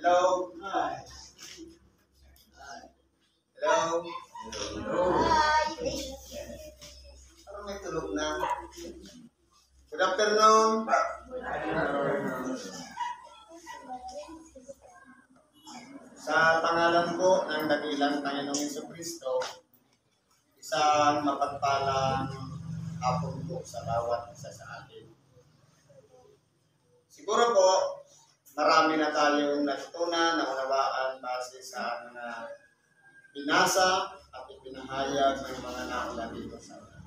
Hello? Hi. Hello? Parang may tulog na. Good afternoon. Sa pangalan po ng dakilang Panginoong Jesucristo, isang mapagpalang hapon po sa bawat isa sa atin. Siguro po, marami na tayong natutunan, naunawaan base sa mga binasa at ipinahayag ng mga nauna dito sa atin.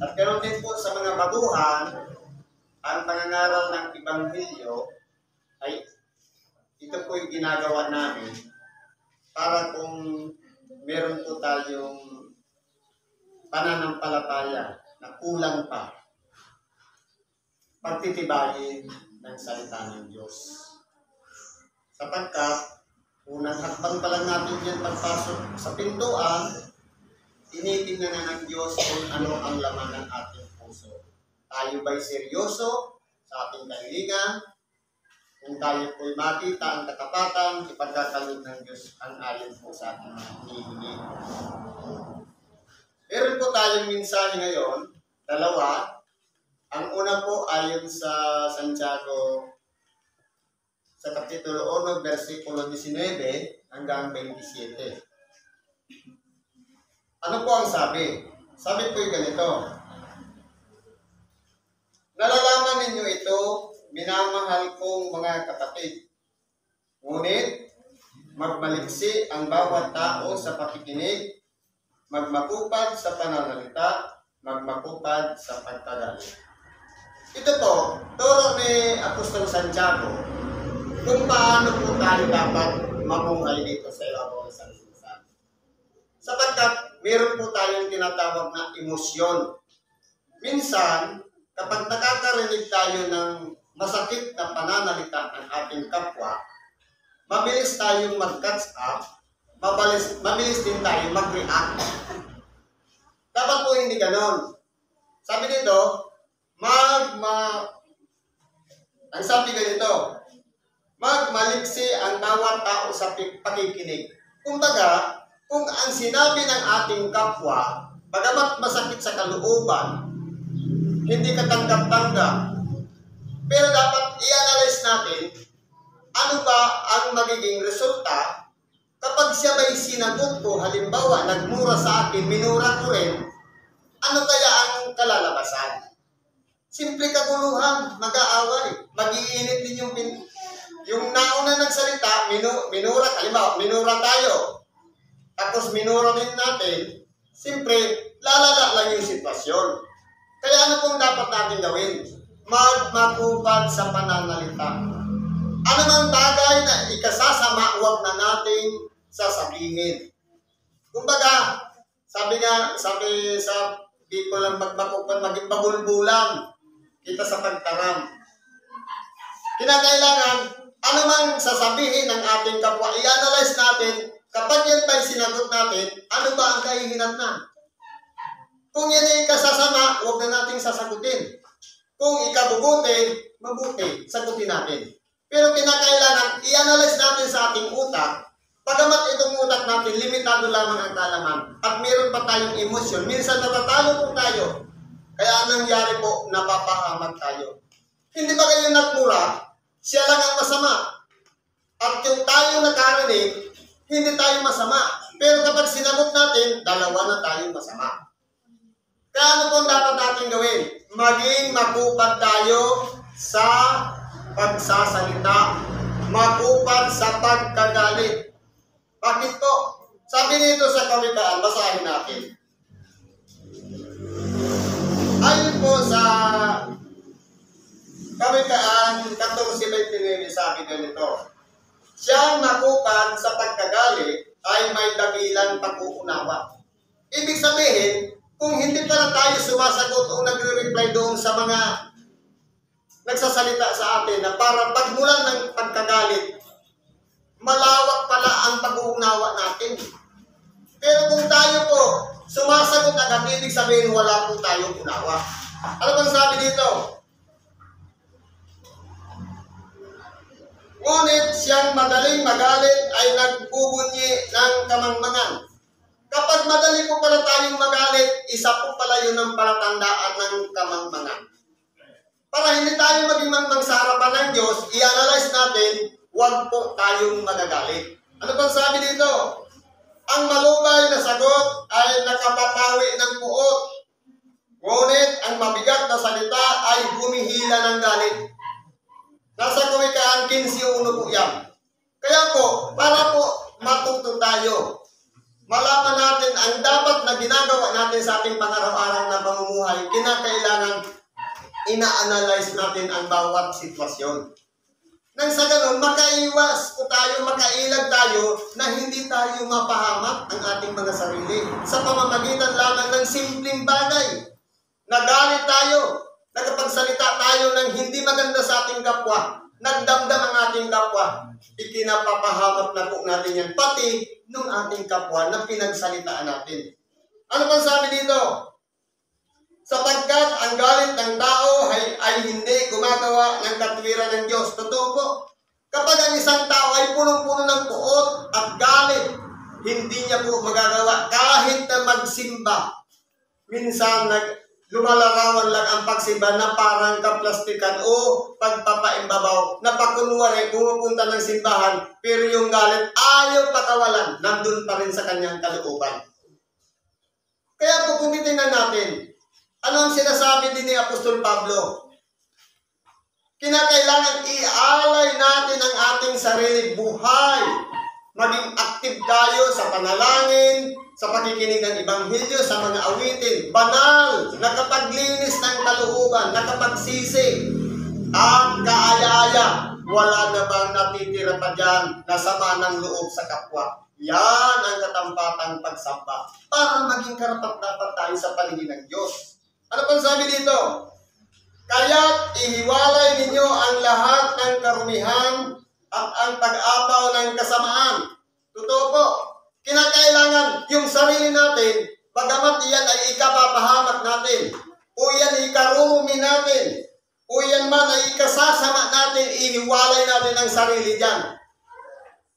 At ganoon din po sa mga baguhan, ang pangangaral ng Ebanghelyo ay ito po yung ginagawa namin para kung meron po tayong pananampalataya na kulang pa, pagtitibayin ng salita ng Diyos. Sapagkat, unang hakbang pa lang natin yan pagpasok sa pintuan, tinitingnan na ng Diyos kung ano ang laman ng ating puso. Tayo ba'y seryoso sa ating kahilingan? Kung tayo po'y makita ang katapatan, ipagkakaloob ng Diyos ang ayon po sa ating hinihingi. Meron po tayong mensahe ngayon, dalawa. Ang una po ayon sa Santiago, sa Kapitulo 1, versikulo 19 hanggang 27. Ano po ang sabi? Sabi po yung ganito. Nalalaman ninyo ito, minamahal kong mga kapatid. Ngunit, magmaliksi ang bawat tao sa pakikinig, magmakupad sa pananalita, magmakupad sa pagkagalit. Ito po, turo ni Apostol Santiago kung paano po tayo dapat mamuhay dito sa ibabaw ng sanlibutan. Sapagkat meron po tayong tinatawag na emosyon. Minsan, kapag nakakarinig tayo ng masakit na pananalita ng ating kapwa, mabilis tayong mag-catch up, mabilis din tayo mag-react. Dapat po hindi ganon. Sabi dito, ang sabi ganito, magmaliksi ang bawat tao sa pakikinig. Kumbaga, kung ang sinabi ng ating kapwa, bagamat masakit sa kalooban, hindi katanggap-tanggap, pero dapat i-analyze natin ano ba ang magiging resulta kapag siya ba'y sinagot ko, halimbawa, nagmura sa akin, minura ko rin, ano kaya ang kalalabasan? Simple kaguluhan, mag-aaway, mag-iinit din yung nauna nagsalita, minura, halimbawa, minura tayo, tapos minura din natin, simple, lalala lang yung sitwasyon. Kaya ano pong dapat natin gawin? Magmakupad sa pananalita. Ano mang bagay na ikasasama, huwag na nating sasabihin. Kumbaga, sabi sa people lang magmakupad, maging babulbulang kita sa pagtaram. Kinakailangan, ano mang sasabihin ng ating kapwa, i-analyze natin, kapag yan ba'y sinagot natin, ano ba ang kahihinatnan? Kung yan ay kasasama, huwag na nating sasagutin. Kung ikabubuti, mabuti, sagutin natin. Pero kinakailangan, i-analyze natin sa ating utak, pagamat itong utak natin, limitado lamang ang kalaman, at meron pa tayong emosyon, minsan natatalo po tayo. Kaya anong nangyari po, napapahamak tayo. Hindi ba kayo nagmura? Siya lang ang masama. At yung tayo nakarinig, hindi tayo masama. Pero kapag sinagot natin, dalawa na tayong masama. Kaya ano po dapat natin gawin? Maging makupad tayo sa pagsasalita. Makupad sa pagkagalit. Bakit po? Sabi nito sa Kawikaan, basahin natin. Ayon po sa Kawikaan 14:29, sabi ganito, siyang makupad sa pagkagalit ay may dakilang pag-uunawa. Ibig sabihin, kung hindi pala tayo sumasagot o nagre-reply doon sa mga nagsasalita sa atin na para pagmulan ng pagkagalit, malawak pala ang pag-uunawa natin. Pero kung tayo po sumasagot agad, ibig sabihin wala po tayong unawa. Ano bang sabi dito? Ngunit siyang madaling magalit ay nagbubunyi ng kamangmangan. Kapag madali po pala tayong magalit, isa po pala yun ang palatandaan ng kamangmangan. Para hindi tayo maging mangmang sa harapan ng Diyos, i-analyze natin, huwag po tayong magagalit. Ano bang sabi dito? Ang malubay na sagot ay nakapapawi ng puot. Ngunit ang mabigat na salita ay humihila ng galit. Nasa Kawikaan 15:1 po yan. Kaya po, para po matuto tayo, malaman natin ang dapat na ginagawa natin sa ating pang-araw-araw na pamumuhay, kinakailangan ina-analyze natin ang bawat sitwasyon. Nang sa ganun, makaiwas po tayo, makailag tayo na hindi tayo mapahamak ang ating mga sarili sa pamamagitan lamang ng simpleng bagay. Nagalit tayo, nagpagsalita tayo ng hindi maganda sa ating kapwa, nagdamdam ang ating kapwa, ikinapapahamak na po natin yan, pati nung ating kapwa na pinagsalitaan natin. Ano pang sabi dito? Sapagkat ang galit ng tao ay hindi gumagawa ng katwiran ng Diyos. Totoo po. Kapag ang isang tao ay punong-puno ng puot at galit, hindi niya po magagawa kahit na magsimba. Minsan lumalarawan lang ang pagsimba na parang kaplastikan o pagpapaimbabaw na pakunwari pumupunta ng simbahan pero yung galit ayaw pakawalan, nandun pa rin sa kanyang kalooban. Kaya po kung titingnan natin, ano ang sinasabi din ni Apostol Pablo? Kinakailangan ialay natin ang ating sarili buhay. Maging active tayo sa panalangin, sa pakikinig ng Ebanghelyo, sa mga awitin. Banal, nakapaglinis ng kalooban, nakapagsisi. Ang kaaya-aya, wala na bang natitira pa dyan na sama ng loob sa kapwa. Yan ang katampatang pagsamba para maging karapat-dapat tayo sa paningin ng Diyos. Ano pang sabi dito? Kaya't ihiwalay ninyo ang lahat ng karumihan at ang pag-apaw ng kasamaan. Totoo po, kinakailangan yung sarili natin, bagamat iyan ay ikapapahamak natin, o yan ikarurumi natin, o yan man ay ikasasama natin, ihiwalay natin ang sarili dyan.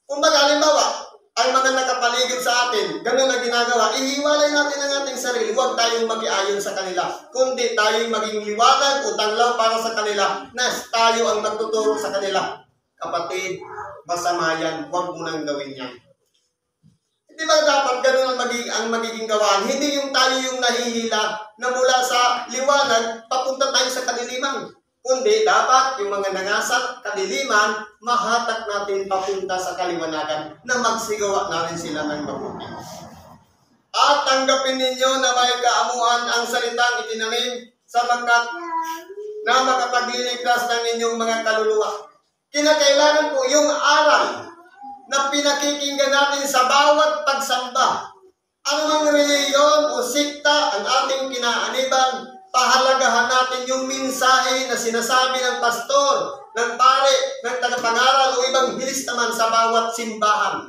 Kung baga, halimbawa, ang mga nakapaligid sa atin, ganun ang ginagawa, ihiwalay natin ang ating sarili. Huwag tayong mag-iayon sa kanila, kundi tayong maging liwanag o tanglaw para sa kanila na tayo ang magtuturo sa kanila. Kapatid, masama yan, huwag mo nang gawin yan. Hindi ba dapat ganun ang magiging gawaan? Hindi yung tayo yung nahihila na mula sa liwanag, papunta tayo sa kadiliman. Kundi dapat yung mga nangasat kadiliman, mahatak natin papunta sa kaliwanagan na magsigawa na rin sila ng mabuti. At tanggapin ninyo na may kaamuan ang salitang itinanim sapagkat na makapagliligtas ng inyong mga kaluluwa. Kinakailangan po yung aral na pinakikinggan natin sa bawat pagsamba. Ano mang reliyon o sikta ang ating kinaaniban, pahalagahan natin yung mensahe na sinasabi ng pastor, ng pare, ng tagapangaral o ibang hilis naman sa bawat simbahan.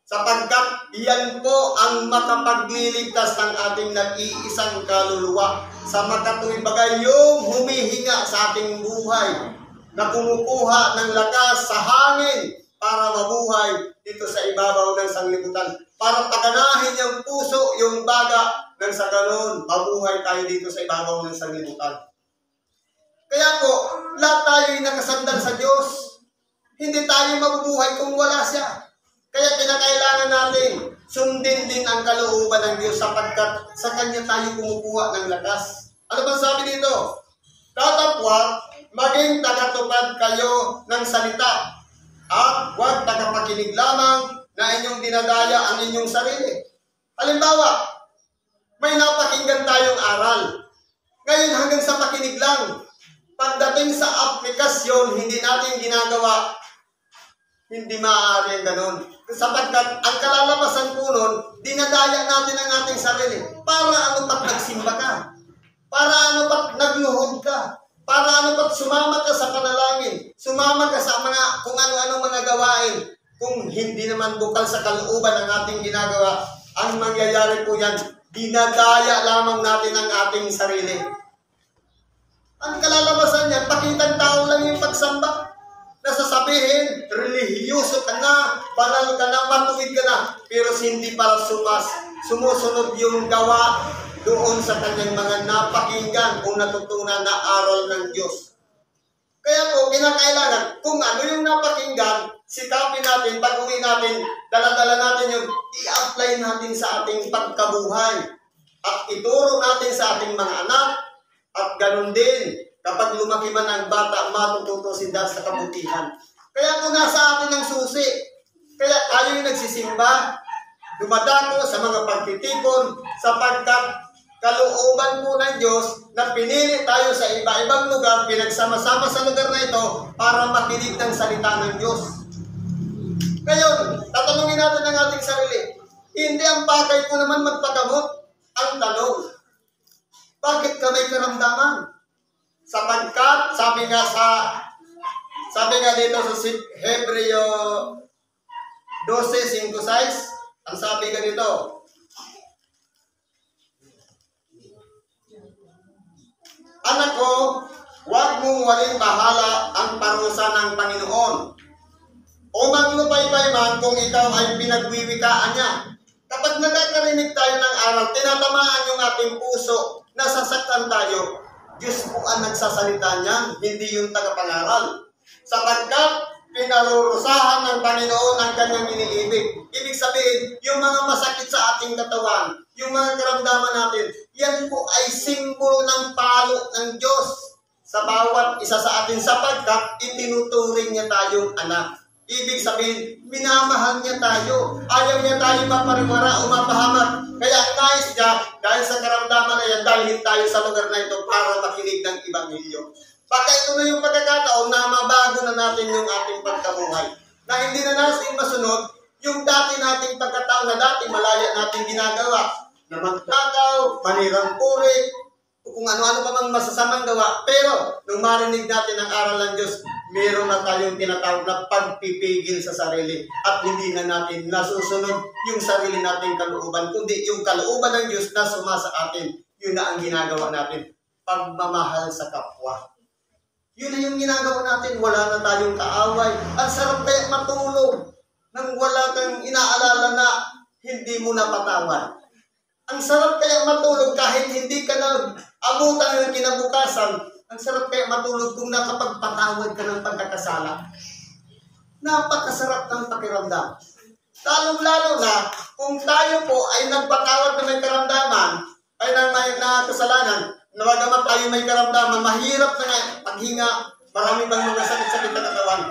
Sapagkat iyan po ang makapagliligtas ng ating nag-iisang kaluluwa sa makatuwid bagay yung humihinga sa ating buhay na kumukuha ng lakas sa hangin para mabuhay dito sa ibabaw ng sanglibutan. Para paganahin yung puso, yung baga, nang sa ganon, mabuhay tayo dito sa ibabaw ng sanglibutan. Kaya po, lahat tayo ay nakasandal sa Diyos. Hindi tayo mabubuhay kung wala siya. Kaya kinakailangan natin sundin din ang kalooban ng Diyos sapagkat sa Kanya tayo kumukuha ng lakas. Ano bang sabi dito? Tatapwat, maging tagatupad kayo ng salita at huwag tagapakinig lamang na inyong dinadaya ang inyong sarili. Halimbawa, may napakinggan tayong aral. Ngayon hanggang sa pakinig lang. Pagdating sa aplikasyon, hindi natin ginagawa. Hindi maaari ang ganun. Sapagkat ang kalalabasan po nun, dinadaya natin ang ating sarili. Para ano pat nagsimba ka? Para ano pat nagluhod ka? Para ano pat sumama ka sa panalangin? Sumama ka sa mga kung ano-ano mga gawain. Kung hindi naman bukal sa kalooban ang ating ginagawa, ang mangyayari po yan, dinadaya lamang natin ang ating sarili. Ang kalalabasan niyan, pakitang tao lang yung pagsamba. Nasasabihin, relihiyoso ka na, banal ka na, matuwid ka na, pero hindi para sumusunod yung gawa doon sa kanyang mga napakinggan o natutunan na aral ng Diyos. Kaya po, kinakailangan, kung ano yung napakinggan, sikapin natin, pag-uwi natin, dala-dala natin yung i-apply natin sa ating pagkabuhay. At ituro natin sa ating mga anak, at ganun din, kapag lumaki man ang bata, matututo sila sa kabutihan. Kaya po nasa atin ang susi. Kaya tayo yung nagsisimba, dumadako sa mga pagtitipon, sapagkat kalooban po ng Diyos na pinili tayo sa iba-ibang lugar, pinagsama-sama sa lugar na ito para makinig ng salita ng Diyos. Ngayon, tatanungin natin ang ating sarili. Hindi ang pakay ko naman magpagamot. Ang tanong, bakit ka may karamdaman? Sapagkat, sabi nga dito sa Hebreo 12:5-6, ang sabi ka dito, anak ko, huwag mong waling bahala ang parusa ng Panginoon. O maglupay-pay man kung ikaw ay pinagwiwikaan niya. Kapag nakakarinig tayo ng aral, tinatamaan yung ating puso, nasasaktan tayo, Diyos po ang nagsasalita niyan, hindi yung tagapangaral. Sapagkat pinarurusahan ng Panginoon ang kanyang iniibig. Ibig sabihin, yung mga masakit sa ating katawan, yung mga karamdaman natin, yan po ay simbolo ng palo ng Diyos sa bawat isa sa atin sapagkat itinuturing niya tayong anak. Ibig sabihin, minamahal niya tayo. Ayaw niya tayo mapariwara o mapahamak. Kaya nais niya, dahil sa karamdaman na yan, dalhin tayo sa lugar na ito para makinig ng Ebanghelyo. Baka ito na yung pagkakataon na mabago na natin yung ating pagkabuhay. Na hindi na natin masunod yung dati nating pagkatao na dati malaya natin ginagawa. Na magtakaw, manirang puri, kung ano-ano pa mang masasamang gawa. Pero, nung marinig natin ang aral ng Diyos, meron na tayong tinatawag na pagpipigil sa sarili. At hindi na natin nasusunod yung sarili nating kalooban, kundi yung kalooban ng Diyos na sumasa atin. Yun na ang ginagawa natin. Pagmamahal sa kapwa. Yun na yung ginagawa natin. Wala na tayong kaaway. Ang sarap kaya matulog nang wala kang inaalala na hindi mo napatawad. Ang sarap kaya matulog kahit hindi ka nag-abutan ng kinabukasan. Ang sarap kaya matulog kung nakapagpatawad ka ng pagkakasala. Napakasarap ng pakiramdam. Lalong-lalo na kung tayo po ay nagpatawad na may karamdaman, ay may kasalanan, na bagamat tayo may karamdaman, mahirap na nga paghinga, marami bang mga sakit-sakit na katawan.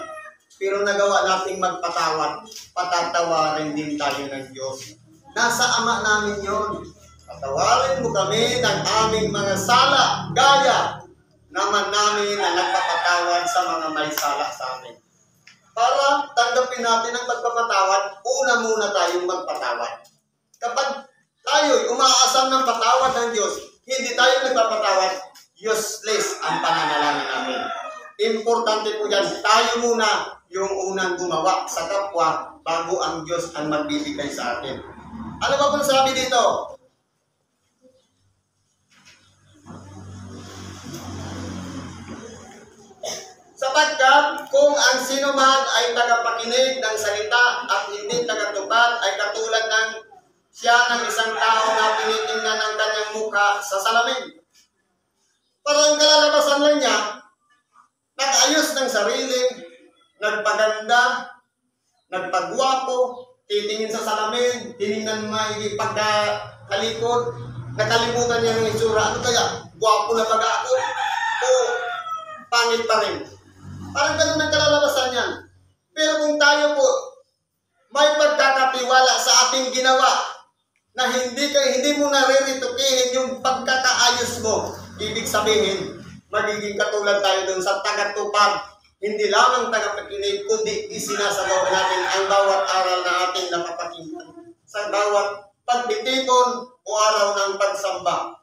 Pero nagawa nating magpatawad, patatawarin din tayo ng Diyos. Nasa Ama namin yon. Patawarin mo kami ng aming mga sala, gaya naman namin na nagpapatawad sa mga may sala sa amin. Para tanggapin natin ang pagpapatawad, una muna tayong magpatawad. Kapag tayo'y umaasam ng patawad ng Diyos, hindi tayo nagpapatawad, useless ang pananalangin namin. Importante po dyan, tayo muna yung unang gumawa sa kapwa bago ang Diyos ang magbibigay sa atin. Ano ba pong sabi dito? Sapagkat kung ang sino man ay tagapakinig ng salita at hindi tagatupad ay katulad ng siya ng isang tao na tinitingnan ang kanyang mukha sa salamin. Parang kalalabasan lang niya, nag-ayos ng sarili, nagpaganda, nagpagwapo, titingin sa salamin, tinignan maigi pagkakalikod, nakalimutan niya ng itsura. Ano kaya? Gwapo na baga ako? O pangit pa rin? Parang ganun ang kalalabasan yan. Pero kung tayo po may pagkakatiwala sa ating ginawa na hindi mo nariritukihin yung pagkakaayos mo, ibig sabihin, magiging katulad tayo dun sa tagatupad. Hindi lamang tagapakinig, kundi isinasagawa natin ang bawat aral na ating napapakinggan sa bawat pagtitipon o araw ng pagsamba.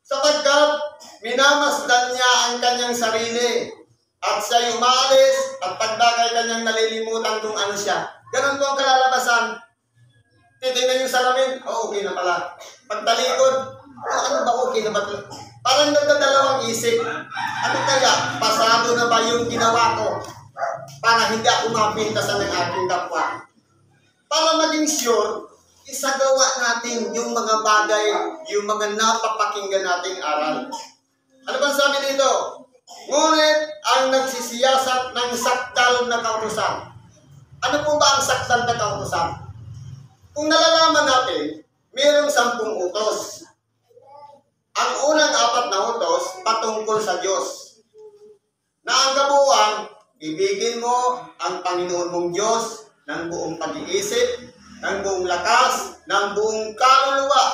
Sapagkat minamasdan niya ang kanyang sarili at siya'y umalis at pagdagay kanyang nalilimutan kung ano siya. Ganun po ang kalalabasan. Titignan yung salamin, okay na pala. Pagtalikod, ano ba okay na ba? Parang nagdadalawang isip. Ano kaya? Pasado na ba yung ginawa ko? Para hindi ako mapintasan ng aking kapwa. Para maging sure, isagawa natin yung mga bagay, yung mga napapakinggan nating aral. Ano bang sabi dito? Ngunit ang nagsisiyasat ng sakdal na kautusan. Ano po ba ang sakdal na kautusan? Kung nalalaman natin, mayroong 10 utos. Ang unang 4 na utos patungkol sa Diyos. Na ang kabuuan, ibigin mo ang Panginoon mong Diyos ng buong pag-iisip, ng buong lakas, ng buong kaluluwa.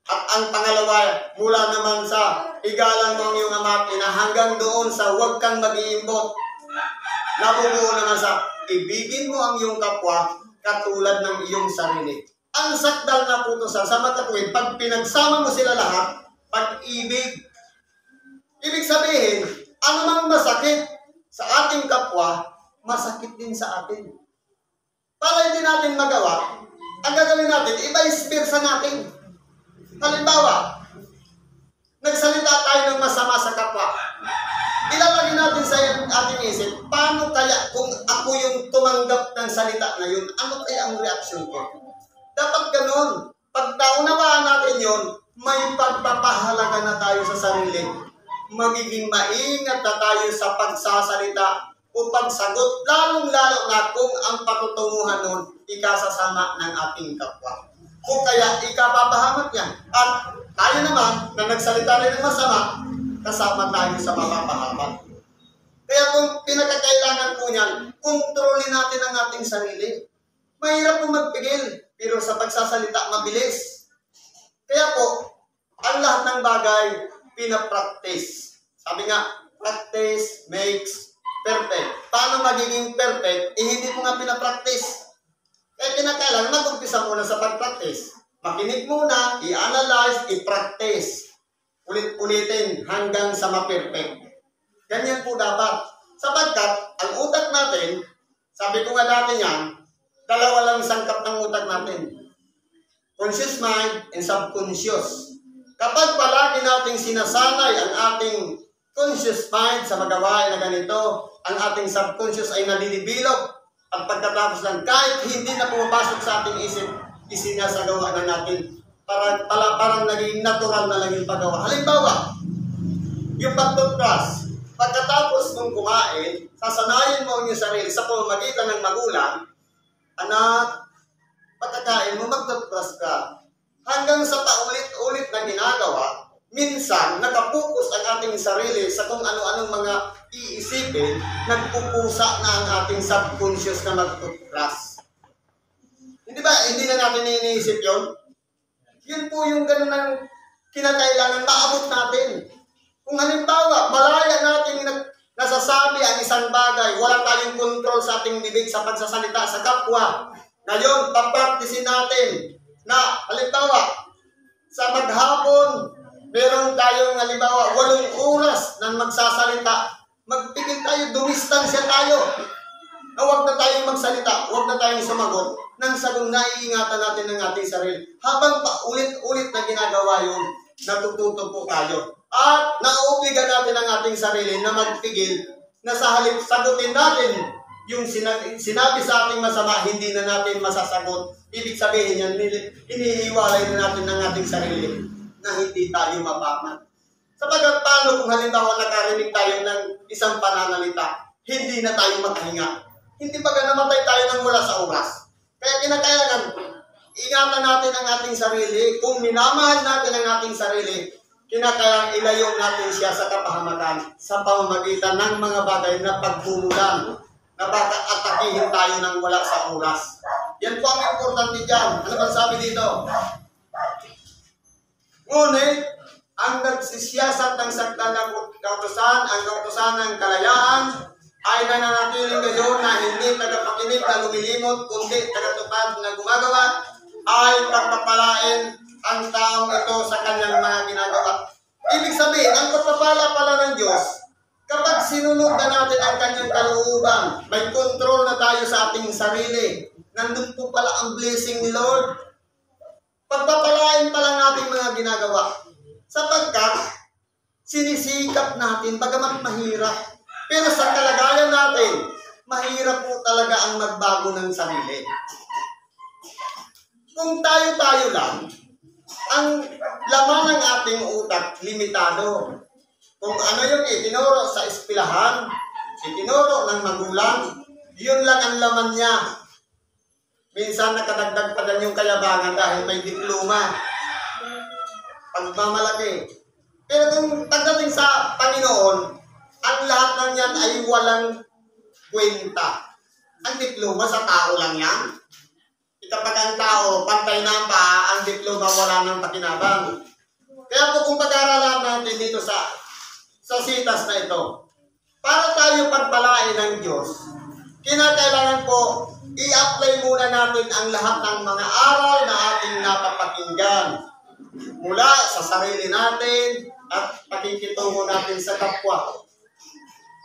At ang pangalawa, mula naman sa igalang mo ang iyong ama at ina hanggang doon sa huwag kang mag-iimbot. Nabubuo naman sa ibigin mo ang iyong kapwa katulad ng iyong sarili. Ang sakdal na putusan sa matatuwid, pag pinagsama mo sila lahat, pag-ibig. Ibig sabihin, anumang masakit sa ating kapwa, masakit din sa atin. Para hindi natin magawa, ang gagawin natin, iba-inspirsa natin. Halimbawa, nagsalita tayo ng masama sa kapwa. Ilalagay natin sa ating isip, paano kaya kung ako yung tumanggap ng salita na yun, ano kaya ang reaksyon ko? Dapat ganun. Pag naunawaan natin yun, may pagpapahalaga na tayo sa sarili. Magiging maingat na tayo sa pagsasalita o pagsagot, lalong-lalo na kung ang patutunguhan nun ikasasama ng ating kapwa. O kaya ikapapahamak yan. At tayo naman, na nagsalita rin ng masama, kasama tayo sa mapapahamak. Kaya kung pinakakailangan po niyan, kontrolin natin ang ating sarili. Mahirap po magpigil, pero sa pagsasalita, mabilis. Kaya po, ang lahat ng bagay, pinapractice. Sabi nga, practice makes perfect. Paano magiging perfect? Hindi po nga pinapractice. Kaya kinakailangan, mag-umpisa muna sa pag-practice. Makinig muna, i-analyze, i-practice. Ulit-ulitin hanggang sa ma-perfect. Ganyan po dapat. Sapagkat, ang utak natin, sabi ko nga dati yan, 2 lang sangkap ng utak natin. Conscious mind and subconscious. Kapag palagi nating sinasanay ang ating conscious mind sa magawain na ganito, ang ating subconscious ay nadidevelop. At pagkatapos ng kahit hindi na pumapasok sa ating isip, isinasagawa na natin. Parang naging natural na lang yung paggawa. Halimbawa, yung pagtutras. Pagkatapos mong kumain, sasanayin mo ang iyong sarili sa pamamagitan ng magulang, anak, pagkakain mo, magtutras ka. Hanggang sa paulit-ulit na ginagawa, minsan, nakapokus ang ating sarili sa kung ano-anong mga iisipin, nagpupusa na ang ating subconscious na magtutras. Hindi ba, hindi na natin iniisip yun? Yun po yung ganun ng kinakailangan maabot natin. Kung halimbawa, malaya natin nasasabi ang isang bagay, wala tayong control sa ating bibig sa pagsasalita sa kapwa. Ngayon, papraktisin natin na, halimbawa, sa maghapon, meron tayong, halimbawa, 8 oras na magsasalita. Magpigil tayo, dumistansya tayo. Na huwag na tayong magsalita, huwag na tayong sumagot. Nang sagong naiingatan natin ng ating sarili. Habang paulit-ulit na ginagawa yun, natututo po tayo. At nauobliga natin ang ating sarili na magpigil na sa halip sagutin natin yung sinabi sa ating masama, hindi na natin masasagot. Ibig sabihin yan, inihiwalay na natin ng ating sarili na hindi tayo mapaman. Sapagkat paano kung halimbawa nakarinig tayo ng isang pananalita, hindi na tayo makahinga. Hindi ba namatay tayo ng wala sa oras? Kaya kinakailangan, ingatan natin ang ating sarili. Kung minamahal natin ang ating sarili, kinakailangan ilayo natin siya sa kapahamakan sa pamamagitan ng mga bagay na pagpumulan na baka atakihin tayo ng wala sa oras. Yan po ang importante dyan. Ano ba sabi dito? Ngunit, ang nagsisiyasat ng sakdal ng kautusan, ang kautusan ng kalayaan, ay nananatiling gayon na hindi tagapakinig na lumilimot, kundi tagatupad na gumagawa, ay pagpapalain ang taong ito sa kanyang mga ginagawa. Ibig sabihin, ang pagpapala pala ng Diyos, kapag sinunod na natin ang kanyang kalooban, may control na tayo sa ating sarili. Nandun po pala ang blessing ni Lord. Pagpapalain pala natin mga ginagawa. Sapagkat sinisikap natin, bagamat mahirap. Pero sa kalagayan natin, mahirap po talaga ang magbago ng sarili. Kung tayo-tayo lang, ang laman ng ating utak, limitado. Kung ano yung itinuro sa eskwelahan, itinuro ng magulang, yun lang ang laman niya. Minsan nakadagdag pa din yung kayabangan dahil may diploma. Pagmamalaki. Pero kung pagdating sa Panginoon, ang lahat ng yan ay walang kwenta. Ang diploma sa tao lang yan. Kapag ang tao, pantay na pa, ang diploma wala nang pakinabang. Kaya po kung pag-aralan natin dito sa sitas na ito, para tayo pagpalain ng Diyos, kinakailangan po i-apply muna natin ang lahat ng mga aral na ating napapakinggan. Mula sa sarili natin at pakikitungo natin sa kapwa.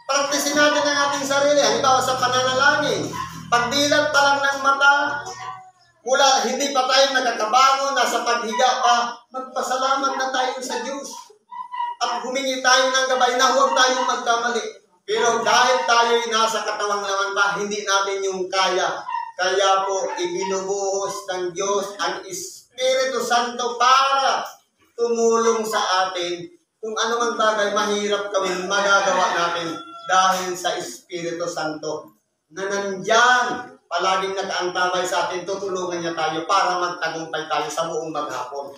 Praktisin natin ang ating sarili. Halimbawa sa pananalangin, pagdilat pa lang ng mata, mula hindi pa tayo nakakabangon, nasa paghiga pa, magpasalamat na tayo sa Diyos. At humingi tayo ng gabay na huwag tayong magkamali. Pero dahil tayo'y nasa katawang laman pa, hindi natin yung kaya. Kaya po, ibinubuhos ng Diyos ang Espiritu Santo para tumulong sa atin. Kung ano mang bagay mahirap gawin, magagawa natin dahil sa Espiritu Santo na nandyan. Palaging nakaantabay sa atin, tutulungan niya tayo para magtagumpay tayo sa buong maghapon.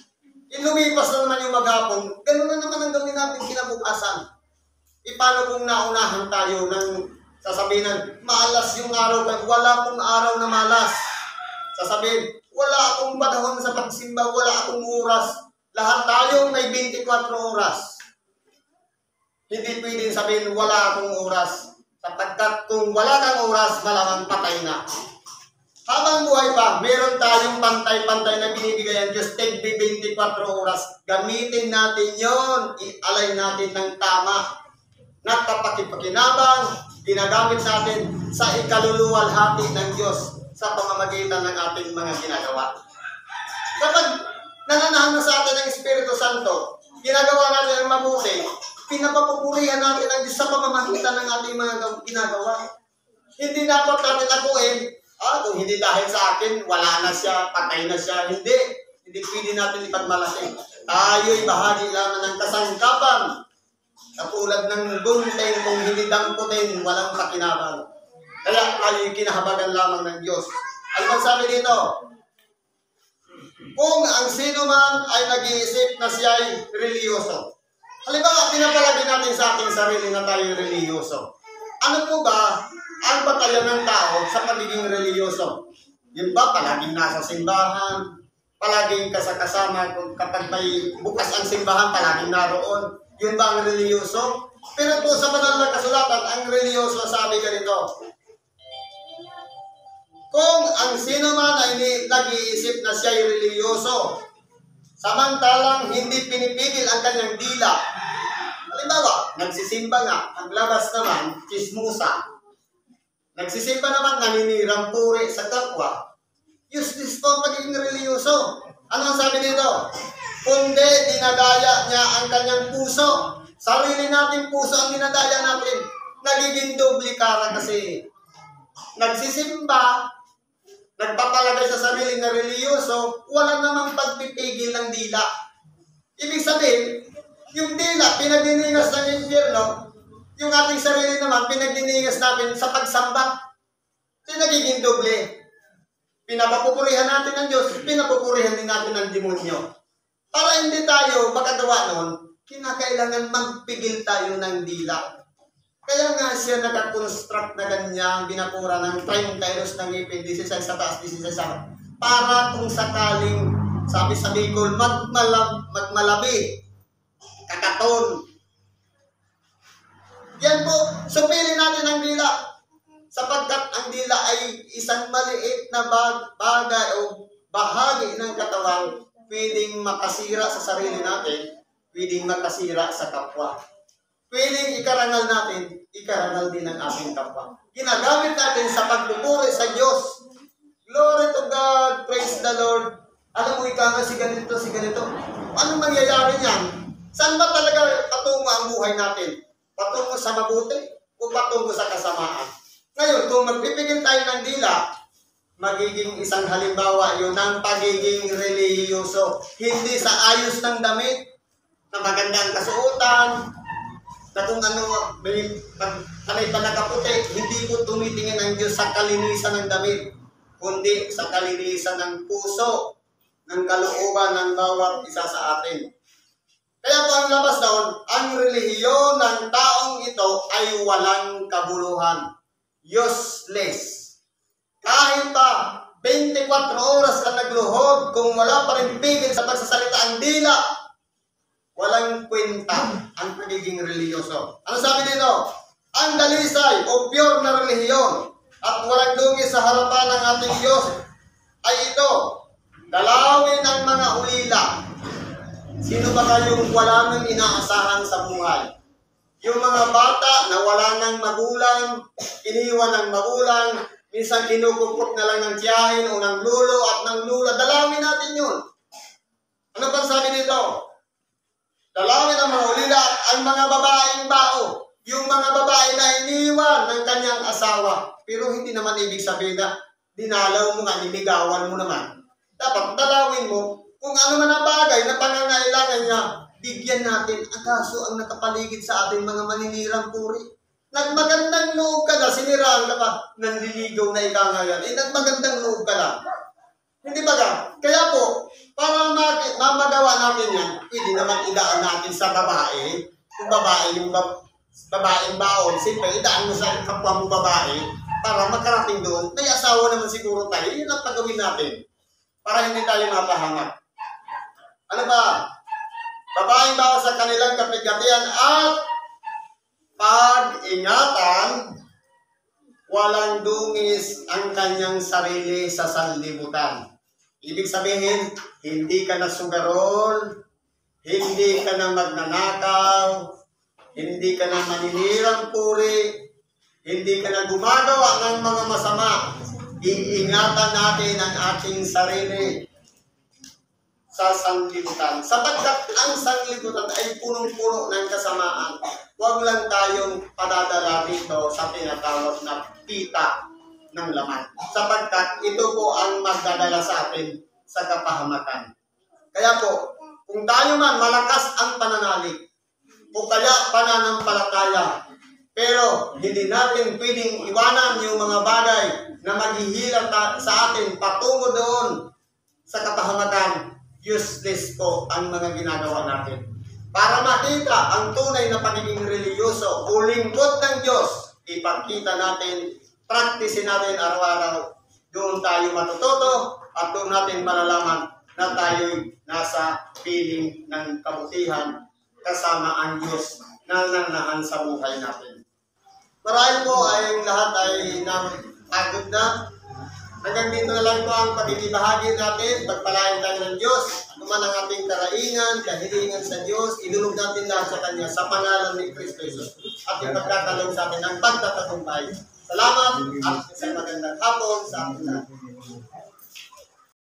Lumipas na naman yung maghapon, ganoon na naman ang gawin natin kinabukasan. Paano kung naunahan tayo ng sasabihin, malas yung araw, wala akong araw na malas. Sasabihin, wala akong panahon sa pagsimba, wala akong oras. Lahat tayo may 24 oras. Hindi pwedeng sabihin, wala akong oras. Sapagkat kung wala kang oras, malamang patay na. Habang buhay pa, meron tayong pantay-pantay na binibigay ang Diyos. Take 24 oras. Gamitin natin yon, i-alay natin ng tama. Nagpapakipakinabang, ginagamit natin sa ikaluluwalhati ng Diyos sa pamamagitan ng ating mga ginagawa. Kapag nananahan na sa atin ng Espiritu Santo, ginagawa natin ang mabuti, pinapapupurihan natin ang Diyos sa pamamagitan ng ating mga ginagawa. Hindi dapat natin akuin, kung hindi dahil sa akin, wala na siya, patay na siya. Hindi pwede natin ipagmalaki. Tayo'y bahagi lamang ng kasangkapan. Katulad ng gunting, kung hindi damputin, walang pakinabang. Kaya tayo'y kinahabagan lamang ng Diyos. Ano bang sabi dito? Kung ang sino man ay nag-iisip na siya ay reliyoso. Halimbawa, pinapalagay natin sa ating sarili na tayo reliyoso. Ano po ba ang batalyon ng tao sa pagiging reliyoso? Yun ba, palaging nasa simbahan, palaging kasama, kapag may bukas ang simbahan, palaging naroon. Yun ba ang reliyoso? Pero po sa banal na kasulatan, ang reliyoso sabi ganito, kung ang sino man ay nag-iisip na siya ay reliyoso, samantalang hindi pinipigil ang kanyang dila. Halimbawa, nagsisimba nga, ang labas naman, chismusa. Nagsisimba naman, naninirang puri sa kapwa. Useless po ang pagiging reliyoso. Ano ang sabi dito? Kundi dinadaya niya ang kanyang puso. Sarili natin puso ang dinadaya natin. Nagiging doble kara kasi nagsisimba, nagpapalagay sa sarili na reliyoso, wala namang pagpipigil ng dila. Ibig sabihin, yung dila, pinagdiningas ng impyerno, yung ating sarili naman, pinagdiningas natin sa pagsamba. Kasi nagiging doble. Pinapapupurihan natin ng Diyos, pinapupurihan din natin ng demonyo. Para hindi tayo makagawa noon, kinakailangan magpigil tayo ng dila. Kaya nga siya nakakonstruct na ganyan, binakura ng 30 kilos ng ngipin, 16 sa taas, 16 sa para kung sakaling, sabi sa Bicol, magmalabi, kakaton. Yan po, supilin natin ang dila. Sapagkat ang dila ay isang maliit na bagay o bahagi ng katawan, pwedeng makasira sa sarili natin, pwedeng makasira sa kapwa. Pwedeng ikarangal natin, ikarangal din ang ating kapwa. Ginagamit natin sa pagpupuri sa Diyos. Glory to God, praise the Lord. Alam mo, ika nga si ganito, si ganito. Anong mangyayari niyan? Saan ba talaga patungo ang buhay natin? Patungo sa mabuti o patungo sa kasamaan? Ngayon, kung magpipigil tayo ng dila, magiging isang halimbawa yun ng pagiging relihiyoso. Hindi sa ayos ng damit, na magandang kasuotan, na kung ano, may panakaputi, hindi po tumitingin ang Diyos sa kalinisan ng damit, kundi sa kalinisan ng puso, ng kalooban ng bawat isa sa atin. Kaya po ang labas doon, ang relihiyon ng taong ito ay walang kabuluhan. Useless. Kahit pa 24 oras ka nagluhod, kung wala pa rin pigil sa pagsasalita ang dila, walang kwenta ang pagiging relihiyoso. Ano sabi dito? Ang dalisay o pure na relihiyon at walang dungi sa harapan ng ating Diyos ay ito, dalawin ang mga ulila. Sino ba kayong wala nang inaasahan sa buhay? Yung mga bata na wala nang magulang, iniwan ng magulang, minsan kinukupot na lang ng tiyahin o ng lulo at ng lula, dalawin natin yun. Ano bang sabi dito? Dalawin ang mga ulila at ang mga babaeng bao. Yung mga babae na iniwan ng kanyang asawa. Pero hindi naman ibig sabihin na dinalaw mo nga, niligawan mo naman. Dapat dalawin mo kung ano man ang bagay na pangangailangan niya, bigyan natin. Kaso ang nakapaligid sa ating mga maninirang puri. Nagmagandang loob ka na, siniraan ka pa, nanliligaw na ikaw ngayon. Nagmagandang loob ka na. Hindi ba ka? Kaya po, para mamagawa natin yan, pwede naman idaan natin sa babae. Kung babae yung babaeng baon, siyempre idaan mo sa kapwa mo babae para makarating doon. May asawa naman siguro tayo, yun ang pagawin natin. Para hindi tayo mapahangat. Ano ba? Babaeng baon sa kanilang kapigatian at pag-ingatan, walang dungis ang kanyang sarili sa sanlibutan. Ibig sabihin, hindi ka na sugarol, hindi ka na magnanakaw, hindi ka na maninirang puri, hindi ka na gumagawa ng mga masama. Iingatan natin ang ating sarili sa sanlibutan. Sapagkat ang sanlibutan ay punong-puno ng kasamaan. Huwag lang tayong padadala dito sa tinatawag na pita ng laman. Sapagkat ito po ang magdadala sa atin sa kapahamakan. Kaya po, kung tayo man malakas ang pananalig, o kaya pananampalataya, pero hindi natin pwedeng iwanan yung mga bagay na maghihila sa atin patungo doon sa kapahamakan, useless po ang mga ginagawa natin. Para makita ang tunay na pagiging reliyoso o lingkod ng Diyos, ipakita natin, praktisin natin araw-araw. Doon tayo matututo at doon natin malalaman na tayo'y nasa piling ng kabutihan kasama ang Diyos na nananahan sa buhay natin. Marahil po ay lahat ay napagod na. Hanggang dito na lang po ang pagkikibahagi natin. Pagpalain tayo ng Diyos. Ano man ang ating karaingan, kahilingan sa Diyos, ilulog natin lahat sa Kanya sa pangalan ni Kristo Jesus. At ipagkakalong sa atin ang pagtatagumpay. Salamat at isang magandang hapon sa ating lahat.